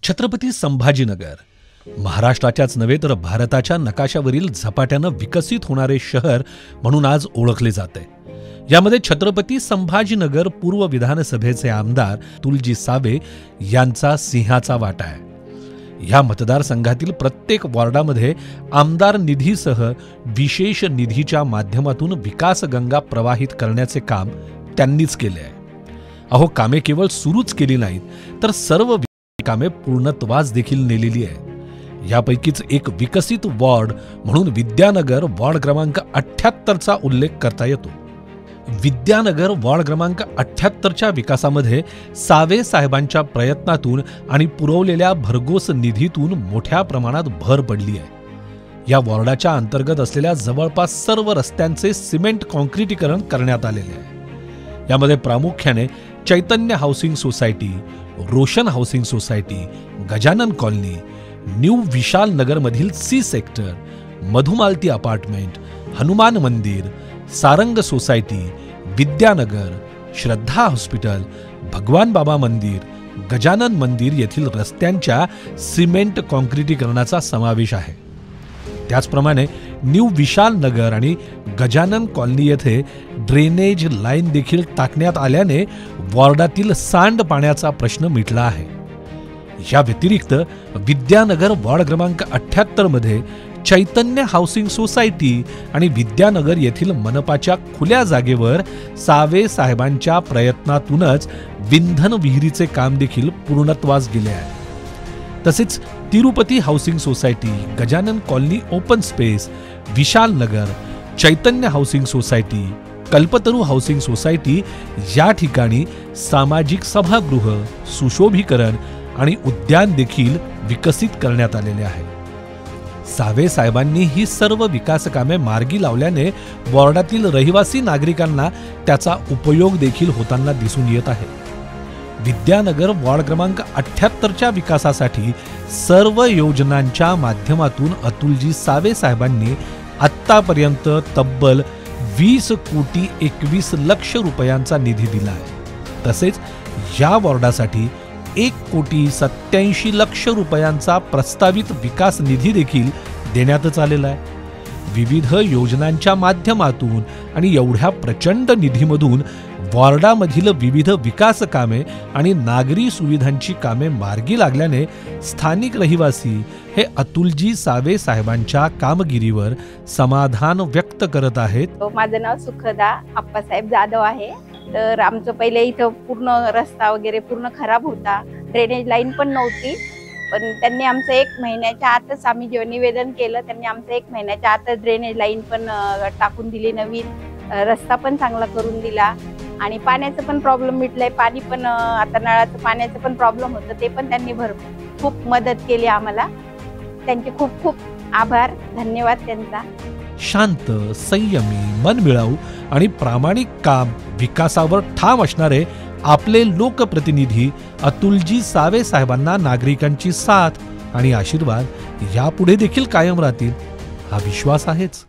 छत्रपती संभाजीनगर महाराष्ट्राच्याच नव्हे तर भारताच्या नकाशावरील झपाट्यानं विकसित होणारे शहर म्हणून आज ओळखले जाते। यामध्ये छत्रपती संभाजीनगर पूर्व विधानसभेचे आमदार तुलजी सावे यांचा सिंहाचा वाटा आहे। या मतदारसंघातील प्रत्येक वॉर्डामध्ये आमदार निधीसह विशेष निधीच्या माध्यमातून विकास गंगा प्रवाहित करण्याचे काम त्यांनीच केले आहे। अहो, कामे केवळ सुरूच केली नाहीत तर सर्व कामे पूर्णत्वास देखील नेलेली आहे। यापैकीच एक विकसित वॉर्ड म्हणून विद्यानगर वॉर्ड क्रमांक 78 चा उल्लेख करता येतो। विद्यानगर वॉर्ड क्रमांक 78च्या विकासामध्ये सावे साहेबांच्या प्रयत्नातून आणि पुरवलेल्या भरघोस निधीतून मोठ्या प्रमाणात भर पडली आहे। या वॉर्डाच्या अंतर्गत असलेल्या जवळपास सर्व रस्त्यांचे सिमेंट कॉन्क्रिटीकरण करण्यात आलेले आहे। यामध्ये प्रामुख्याने Chaitanya housing society, Roshan housing society, Gajanan colony, new Vishal Nagar मधील C sector, Madhumalti apartment, Hanuman Mandir, Sarang society, Vidyanagar, Shraddha hospital, Bhagwan Baba मंदिर, गजानन मंदिर येथील रस्त्यांच्या सिमेंट कॉन्क्रिटीकरणाचा समावेश आहे। त्याचप्रमाणे न्यू विशाल नगर आणि गजानन कॉलनी येथे ड्रेनेज लाईन देखील टाकण्यात आल्याने वॉर्डातील सांड पाण्याचा प्रश्न मिटला आहे। या व्यतिरिक्त विद्यानगर वॉर्ड क्रमांक 78 मध्ये चैतन्य हाऊसिंग सोसायटी आणि विद्यानगर येथील मनपाच्या खुल्या जागेवर सावे साहेबांच्या प्रयत्नातूनच विंधन विहिरीचे काम देखील पूर्णत्वास गेले आहे। तसेच Tirupati housing society, Gajanan colony open space, Vishal Nagar, Chaitanya housing society, Kalpataru housing society या ठिकाणी सामाजिक सभागृह, सुशोभीकरण आणि उद्यान देखील विकसित करण्यात आलेले आहे। सावे साहेबांनी ही सर्व विकास कामे मार्गी लावल्याने वॉर्डातील रहिवासी नागरिकांना त्याचा उपयोग देखील होताना दिसून येत आहे। विद्यानगर वॉर्ड क्रमांक 78च्या विकासासाठी सर्व योजनांच्या माध्यमातून अतुलजी सावे साहेबांनी आत्तापर्यंत तब्बल 20 कोटी 21 लक्ष रुपयांचा निधी दिला आहे। तसेच या वॉर्डासाठी 1 कोटी 87 लक्ष रुपयांचा प्रस्तावित विकास निधी देखील देण्यातच आलेला आहे। विविध योजनांच्या माध्यमातून आणि एवढ्या प्रचंड निधीमधून वॉर्डामधील विविध विकास कामे आणि नागरी सुविधांची कामे मार्गी लागल्याने स्थानिक रहिवासी हे अतुलजी सावे साहेबांच्या कामगिरीवर समाधान व्यक्त करत आहेत। माझं नाव सुखदा आप्पासाहेब जाधव आहे। तर आमचं पहिले इथं पूर्ण रस्ता वगैरे पूर्ण खराब होता, ड्रेनेज लाईन पण नव्हती, पण त्यांनी आमचं 1 महिन्याच्या आतच आम्ही जेव्हा निवेदन केलं त्यांनी आमचं 1 महिन्याच्या आतच ड्रेनेज लाईन पण टाकून दिली, नवीन रस्ता पण चांगला करून दिला आणि पाण्याचं पण प्रॉब्लेम मिटलाय। पाणी पण आता नळाचं पाण्याचं पण प्रॉब्लेम होतं, ते पण त्यांनी खूप मदत केली आम्हाला। त्यांचे खूप खूप आभार, धन्यवाद त्यांचा। शांत, संयमी, मनमिळाऊ आणि प्रामाणिक काम विकासावर ठाम असणारे आपले लोकप्रतिनिधी अतुलजी सावे साहेबांना नागरिकांची साथ आणि आशीर्वाद यापुढे देखील कायम राहतील हा विश्वास आहेच।